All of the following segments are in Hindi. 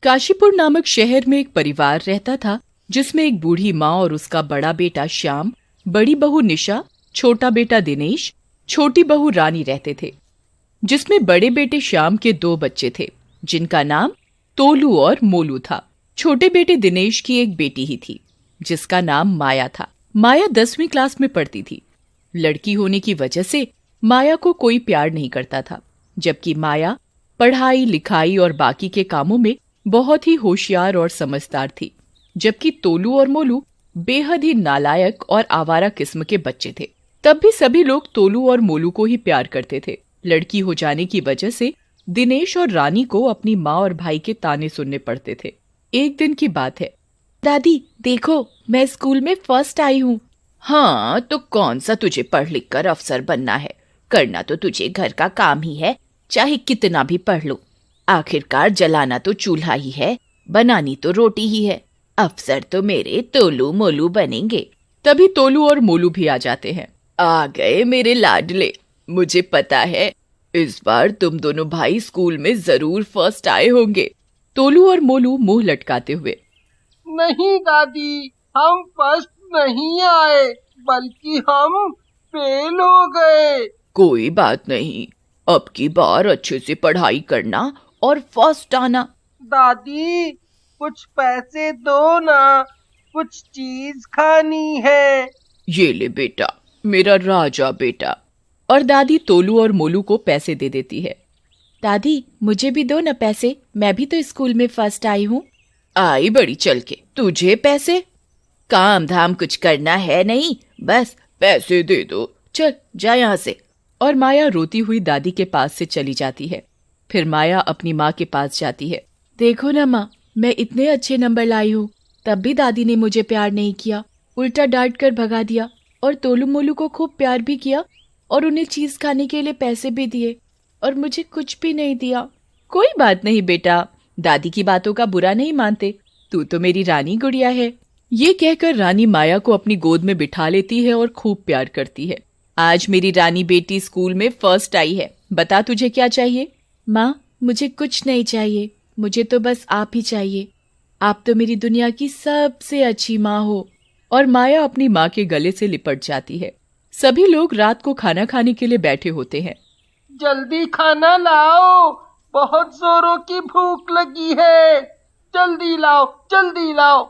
काशीपुर नामक शहर में एक परिवार रहता था, जिसमें एक बूढ़ी माँ और उसका बड़ा बेटा श्याम, बड़ी बहू निशा, छोटा बेटा दिनेश, छोटी बहू रानी रहते थे। जिसमें बड़े बेटे श्याम के 2 बच्चे थे, जिनका नाम तोलू और मोलू था। छोटे बेटे दिनेश की एक बेटी ही थी, जिसका नाम माया था। माया 10वीं क्लास में पढ़ती थी। लड़की होने की वजह से माया को कोई प्यार नहीं करता था, जबकि माया पढ़ाई लिखाई और बाकी के कामों में बहुत ही होशियार और समझदार थी। जबकि तोलू और मोलू बेहद ही नालायक और आवारा किस्म के बच्चे थे। तब भी सभी लोग तोलू और मोलू को ही प्यार करते थे। लड़की हो जाने की वजह से दिनेश और रानी को अपनी माँ और भाई के ताने सुनने पड़ते थे। एक दिन की बात है। दादी देखो, मैं स्कूल में फर्स्ट आई हूँ। हाँ, तो कौन सा तुझे पढ़ लिख कर अफसर बनना है? करना तो तुझे घर का काम ही है, चाहे कितना भी पढ़ लो। आखिरकार जलाना तो चूल्हा ही है, बनानी तो रोटी ही है। अफसर तो मेरे तोलू मोलू बनेंगे। तभी तोलू और मोलू भी आ जाते हैं। आ गए मेरे लाडले, मुझे पता है इस बार तुम दोनों भाई स्कूल में जरूर फर्स्ट आए होंगे। तोलू और मोलू मुंह लटकाते हुए। नहीं दादी, हम फर्स्ट नहीं आए, बल्कि हम फेल हो गए। कोई बात नहीं, अब की बार अच्छे से पढ़ाई करना और फर्स्ट आना। दादी कुछ पैसे दो ना, कुछ चीज खानी है। ये ले बेटा, मेरा राजा बेटा। और दादी तोलू और मोलू को पैसे दे देती है। दादी मुझे भी दो ना पैसे, मैं भी तो स्कूल में फर्स्ट आई हूँ। आई बड़ी चल के, तुझे पैसे? काम धाम कुछ करना है नहीं, बस पैसे दे दो, चल जा यहाँ से। और माया रोती हुई दादी के पास से चली जाती है। फिर माया अपनी माँ के पास जाती है। देखो ना माँ, मैं इतने अच्छे नंबर लाई हूँ, तब भी दादी ने मुझे प्यार नहीं किया, उल्टा डांट कर भगा दिया। और तोलू मोलू को खूब प्यार भी किया और उन्हें चीज खाने के लिए पैसे भी दिए, और मुझे कुछ भी नहीं दिया। कोई बात नहीं बेटा, दादी की बातों का बुरा नहीं मानते, तू तो मेरी रानी गुड़िया है। ये कहकर रानी माया को अपनी गोद में बिठा लेती है और खूब प्यार करती है। आज मेरी रानी बेटी स्कूल में फर्स्ट आई है, बता तुझे क्या चाहिए? माँ मुझे कुछ नहीं चाहिए, मुझे तो बस आप ही चाहिए। आप तो मेरी दुनिया की सबसे अच्छी माँ हो। और माया अपनी माँ के गले से लिपट जाती है। सभी लोग रात को खाना खाने के लिए बैठे होते हैं। जल्दी खाना लाओ, बहुत जोरों की भूख लगी है। जल्दी लाओ, जल्दी लाओ।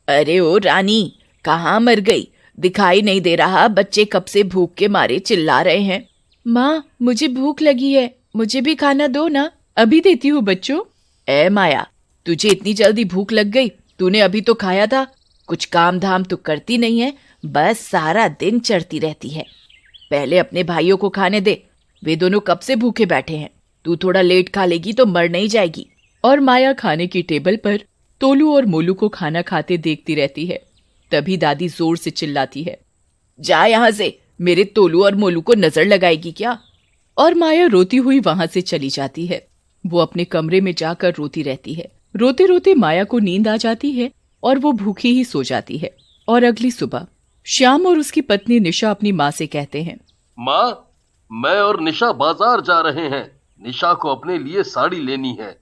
अरे ओ रानी, कहाँ मर गई? दिखाई नहीं दे रहा, बच्चे कब से भूख के मारे चिल्ला रहे हैं। माँ मुझे भूख लगी है, मुझे भी खाना दो ना। अभी देती हूँ बच्चों। ए माया, तुझे इतनी जल्दी भूख लग गई? तूने अभी तो खाया था। कुछ काम धाम तो करती नहीं है, बस सारा दिन चढ़ती रहती है। पहले अपने भाइयों को खाने दे, वे दोनों कब से भूखे बैठे हैं। तू थोड़ा लेट खा लेगी तो मर नहीं जाएगी। और माया खाने की टेबल पर तोलू और मोलू को खाना खाते देखती रहती है। तभी दादी जोर से चिल्लाती है, जा यहाँ से, मेरे तोलू और मोलू को नजर लगाएगी क्या? और माया रोती हुई वहां से चली जाती है। वो अपने कमरे में जाकर रोती रहती है। रोते रोते माया को नींद आ जाती है और वो भूखी ही सो जाती है। और अगली सुबह श्याम और उसकी पत्नी निशा अपनी माँ से कहते हैं, माँ, मैं और निशा बाजार जा रहे हैं। निशा को अपने लिए साड़ी लेनी है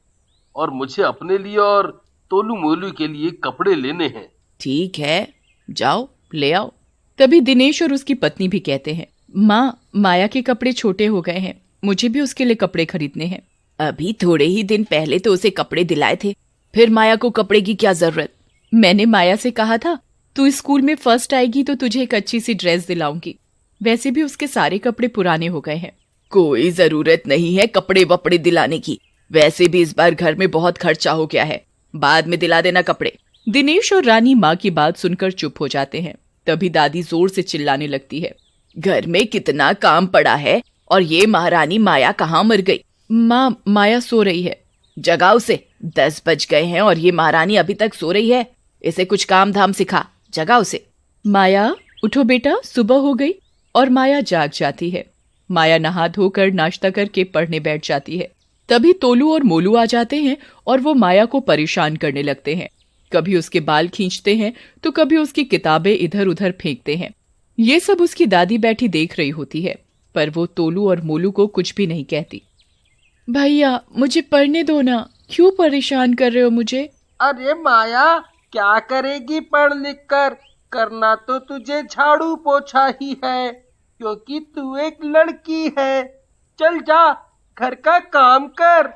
और मुझे अपने लिए और तोलू मोलू के लिए कपड़े लेने हैं। ठीक है, जाओ ले आओ। तभी दिनेश और उसकी पत्नी भी कहते हैं, माँ माया के कपड़े छोटे हो गए हैं, मुझे भी उसके लिए कपड़े खरीदने हैं। अभी थोड़े ही दिन पहले तो उसे कपड़े दिलाए थे, फिर माया को कपड़े की क्या जरूरत? मैंने माया से कहा था तू स्कूल में फर्स्ट आएगी तो तुझे एक अच्छी सी ड्रेस दिलाऊंगी। वैसे भी उसके सारे कपड़े पुराने हो गए हैं। कोई जरूरत नहीं है कपड़े वपड़े दिलाने की, वैसे भी इस बार घर में बहुत खर्चा हो गया है, बाद में दिला देना कपड़े। दिनेश और रानी माँ की बात सुनकर चुप हो जाते हैं। तभी दादी जोर से चिल्लाने लगती है, घर में कितना काम पड़ा है और ये महारानी माया कहाँ मर गई? माँ माया सो रही है। जगाओ उसे, 10 बज गए हैं और ये महारानी अभी तक सो रही है। इसे कुछ काम धाम सिखा, जगाओ उसे। माया उठो बेटा, सुबह हो गई। और माया जाग जाती है। माया नहा धोकर नाश्ता करके पढ़ने बैठ जाती है। तभी तोलू और मोलू आ जाते हैं और वो माया को परेशान करने लगते हैं। कभी उसके बाल खींचते हैं तो कभी उसकी किताबें इधर उधर फेंकते हैं। ये सब उसकी दादी बैठी देख रही होती है, पर वो तोलू और मोलू को कुछ भी नहीं कहती। भैया मुझे पढ़ने दो ना, क्यों परेशान कर रहे हो मुझे? अरे माया, क्या करेगी पढ़ लिख कर? करना तो तुझे झाड़ू पोछा ही है, क्योंकि तू एक लड़की है। चल जा, घर का काम कर।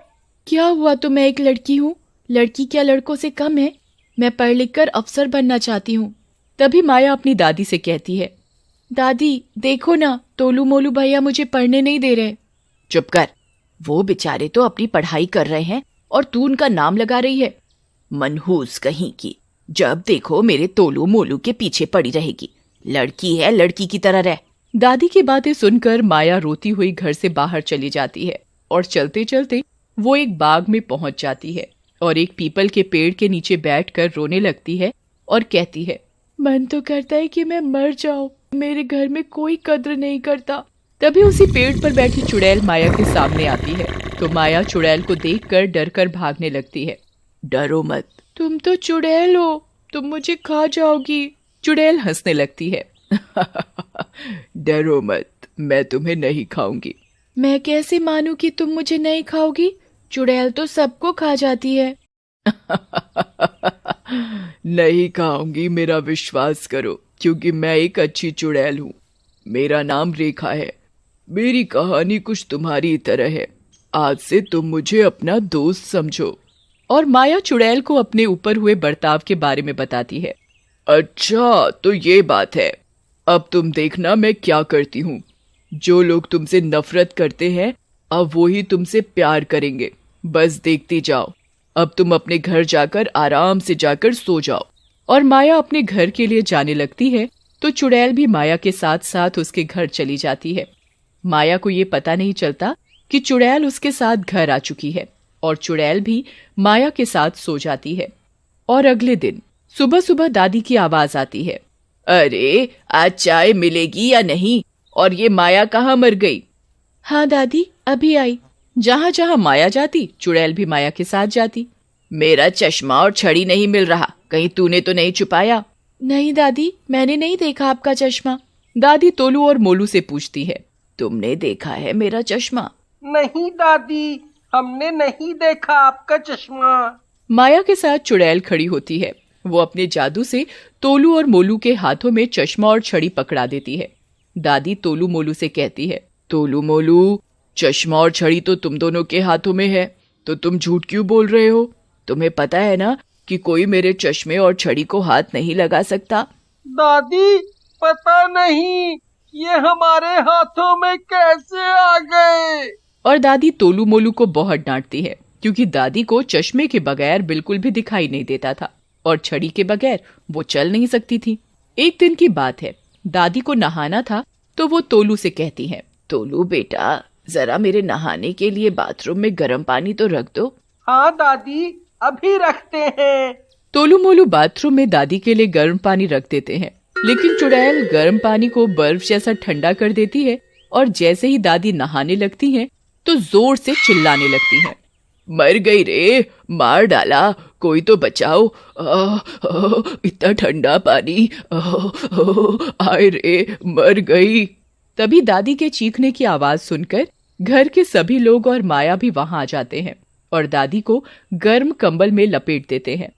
क्या हुआ तो मैं एक लड़की हूँ? लड़की क्या लड़कों से कम है? मैं पढ़ लिख कर अफसर बनना चाहती हूँ। तभी माया अपनी दादी से कहती है, दादी देखो ना, तोलू मोलू भैया मुझे पढ़ने नहीं दे रहे। चुप कर, वो बेचारे तो अपनी पढ़ाई कर रहे हैं और तू उनका नाम लगा रही है। मनहूस कहीं की, जब देखो मेरे तोलू मोलू के पीछे पड़ी रहेगी। लड़की है, लड़की की तरह रह। दादी की बातें सुनकर माया रोती हुई घर से बाहर चली जाती है और चलते चलते वो एक बाग में पहुंच जाती है और एक पीपल के पेड़ के नीचे बैठकर रोने लगती है और कहती है, मन तो करता है कि मैं मर जाऊं, मेरे घर में कोई कद्र नहीं करता। तभी उसी पेड़ पर बैठी चुड़ैल माया के सामने आती है तो माया चुड़ैल को देखकर डरकर भागने लगती है। डरो मत, तुम तो चुड़ैल हो, तुम मुझे खा जाओगी। चुड़ैल हंसने लगती है। डरो मत, मैं तुम्हें नहीं खाऊंगी। मैं कैसे मानूं कि तुम मुझे नहीं खाओगी? चुड़ैल तो सबको खा जाती है। नहीं खाऊंगी, मेरा विश्वास करो, क्योंकि मैं एक अच्छी चुड़ैल हूँ। मेरा नाम रेखा है। मेरी कहानी कुछ तुम्हारी तरह है। आज से तुम मुझे अपना दोस्त समझो। और माया चुड़ैल को अपने ऊपर हुए बर्ताव के बारे में बताती है। अच्छा, तो ये बात है। अब तुम देखना मैं क्या करती हूँ। जो लोग तुमसे नफरत करते हैं, अब वो ही तुमसे प्यार करेंगे। बस देखती जाओ। अब तुम अपने घर जाकर आराम से जाकर सो जाओ। और माया अपने घर के लिए जाने लगती है तो चुड़ैल भी माया के साथ साथ उसके घर चली जाती है। माया को ये पता नहीं चलता कि चुड़ैल उसके साथ घर आ चुकी है और चुड़ैल भी माया के साथ सो जाती है। और अगले दिन सुबह सुबह दादी की आवाज आती है, अरे आज चाय मिलेगी या नहीं? और ये माया कहाँ मर गई? हाँ दादी, अभी आई। जहां जहां माया जाती चुड़ैल भी माया के साथ जाती। मेरा चश्मा और छड़ी नहीं मिल रहा, कहीं तूने तो नहीं छुपाया? नहीं दादी, मैंने नहीं देखा आपका चश्मा। दादी तोलू और मोलू से पूछती है, तुमने देखा है मेरा चश्मा? नहीं दादी, हमने नहीं देखा आपका चश्मा। माया के साथ चुड़ैल खड़ी होती है। वो अपने जादू से तोलू और मोलू के हाथों में चश्मा और छड़ी पकड़ा देती है। दादी तोलू मोलू से कहती है, तोलू मोलू, चश्मा और छड़ी तो तुम दोनों के हाथों में है, तो तुम झूठ क्यों बोल रहे हो? तुम्हें पता है ना कि कोई मेरे चश्मे और छड़ी को हाथ नहीं लगा सकता। दादी, पता नहीं ये हमारे हाथों में कैसे आ गए। और दादी तोलू मोलू को बहुत डांटती है, क्योंकि दादी को चश्मे के बगैर बिल्कुल भी दिखाई नहीं देता था और छड़ी के बगैर वो चल नहीं सकती थी। एक दिन की बात है, दादी को नहाना था तो वो तोलू से कहती है, तोलू बेटा, जरा मेरे नहाने के लिए बाथरूम में गर्म पानी तो रख दो। हाँ दादी, अभी रखते हैं। तोलू मोलू बाथरूम में दादी के लिए गर्म पानी रख देते हैं, लेकिन चुड़ैल गर्म पानी को बर्फ जैसा ठंडा कर देती है और जैसे ही दादी नहाने लगती हैं तो जोर से चिल्लाने लगती हैं, मर गई रे, मार डाला, कोई तो बचाओ, इतना ठंडा पानी, आए रे, मर गई। तभी दादी के चीखने की आवाज सुनकर घर के सभी लोग और माया भी वहां आ जाते हैं और दादी को गर्म कंबल में लपेट देते हैं।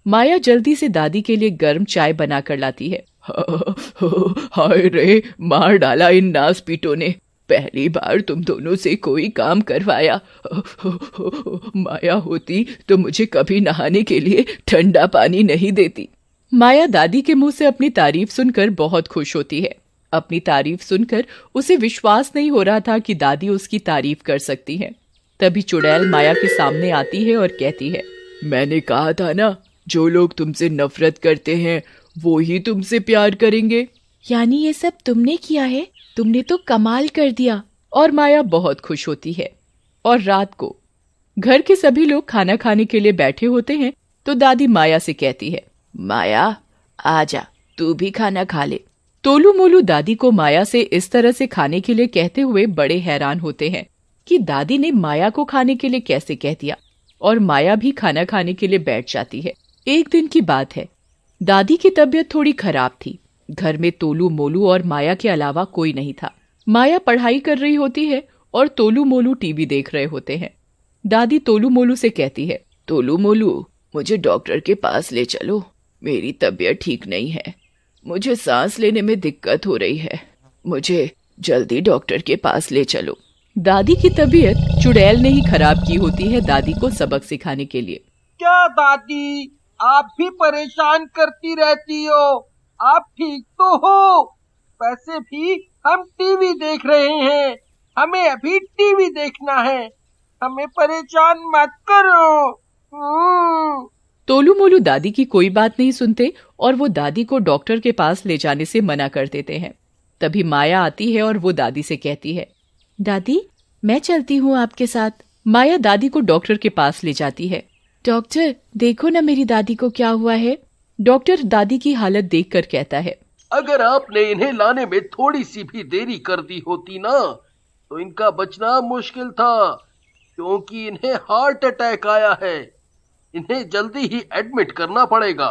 माया जल्दी से दादी के लिए गर्म चाय बना कर लाती है। हाय रे, मार डाला इन नास पीटों ने, पहली बार तुम दोनों से कोई काम करवाया। माया होती तो मुझे कभी नहाने के लिए ठंडा पानी नहीं देती। माया दादी के मुंह से अपनी तारीफ सुनकर बहुत खुश होती है। अपनी तारीफ सुनकर उसे विश्वास नहीं हो रहा था कि दादी उसकी तारीफ कर सकती है। तभी चुड़ैल माया के सामने आती है और कहती है, मैंने कहा था ना, जो लोग तुमसे नफरत करते हैं वो ही तुमसे प्यार करेंगे। यानी ये सब तुमने किया है? तुमने तो कमाल कर दिया। और माया बहुत खुश होती है। और रात को घर के सभी लोग खाना खाने के लिए बैठे होते हैं तो दादी माया से कहती है, माया आजा, तू भी खाना खा ले। तोलू मोलू दादी को माया से इस तरह से खाने के लिए कहते हुए बड़े हैरान होते हैं कि दादी ने माया को खाने के लिए कैसे कह दिया, और माया भी खाना खाने के लिए बैठ जाती है। एक दिन की बात है, दादी की तबीयत थोड़ी खराब थी। घर में तोलू मोलू और माया के अलावा कोई नहीं था। माया पढ़ाई कर रही होती है और तोलू मोलू टीवी देख रहे होते हैं। दादी तोलू मोलू से कहती है, तोलू मोलू, मुझे डॉक्टर के पास ले चलो, मेरी तबीयत ठीक नहीं है, मुझे सांस लेने में दिक्कत हो रही है, मुझे जल्दी डॉक्टर के पास ले चलो। दादी की तबीयत चुड़ैल ने ही खराब की होती है दादी को सबक सिखाने के लिए। क्या दादी, आप भी परेशान करती रहती हो? आप ठीक तो हो? वैसे भी हम टीवी देख रहे हैं, हमें अभी टीवी देखना है, हमें परेशान मत करो। तोलू मोलू दादी की कोई बात नहीं सुनते और वो दादी को डॉक्टर के पास ले जाने से मना कर देते हैं। तभी माया आती है और वो दादी से कहती है, दादी मैं चलती हूँ आपके साथ। माया दादी को डॉक्टर के पास ले जाती है। डॉक्टर देखो ना मेरी दादी को क्या हुआ है। डॉक्टर दादी की हालत देखकर कहता है, अगर आपने इन्हें लाने में थोड़ी सी भी देरी कर दी होती ना, तो इनका बचना मुश्किल था, क्योंकि इन्हें हार्ट अटैक आया है। इन्हें जल्दी ही एडमिट करना पड़ेगा।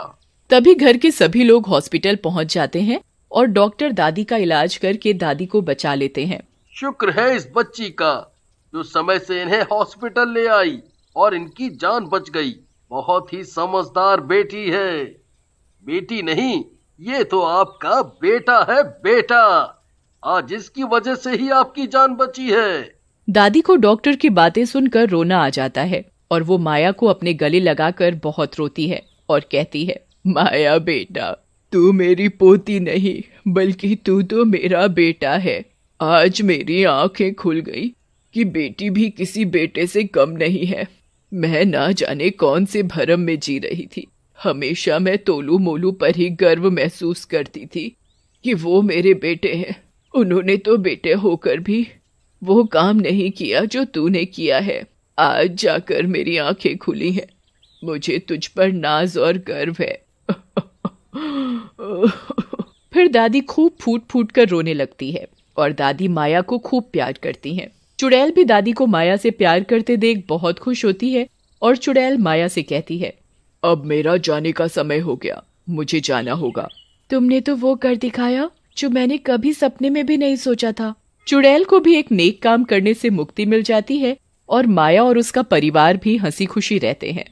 तभी घर के सभी लोग हॉस्पिटल पहुंच जाते हैं और डॉक्टर दादी का इलाज करके दादी को बचा लेते हैं। शुक्र है इस बच्ची का, जो समय से इन्हें हॉस्पिटल ले आई और इनकी जान बच गई। बहुत ही समझदार बेटी है। बेटी नहीं, ये तो आपका बेटा है, बेटा। आज इसकी वजह से ही आपकी जान बची है। दादी को डॉक्टर की बातें सुनकर रोना आ जाता है और वो माया को अपने गले लगाकर बहुत रोती है और कहती है, माया बेटा, तू मेरी पोती नहीं बल्कि तू तो मेरा बेटा है। आज मेरी आंखें खुल गई कि बेटी भी किसी बेटे से कम नहीं है। मैं ना जाने कौन से भरम में जी रही थी। हमेशा मैं तोलू मोलू पर ही गर्व महसूस करती थी कि वो मेरे बेटे हैं। उन्होंने तो बेटे होकर भी वो काम नहीं किया जो तूने किया है। आज जाकर मेरी आंखें खुली हैं। मुझे तुझ पर नाज और गर्व है। फिर दादी खूब फूट फूट कर रोने लगती है और दादी माया को खूब प्यार करती हैं। चुड़ैल भी दादी को माया से प्यार करते देख बहुत खुश होती है और चुड़ैल माया से कहती है, अब मेरा जाने का समय हो गया, मुझे जाना होगा। तुमने तो वो कर दिखाया जो मैंने कभी सपने में भी नहीं सोचा था। चुड़ैल को भी एक नेक काम करने से मुक्ति मिल जाती है और माया और उसका परिवार भी हंसी खुशी रहते हैं।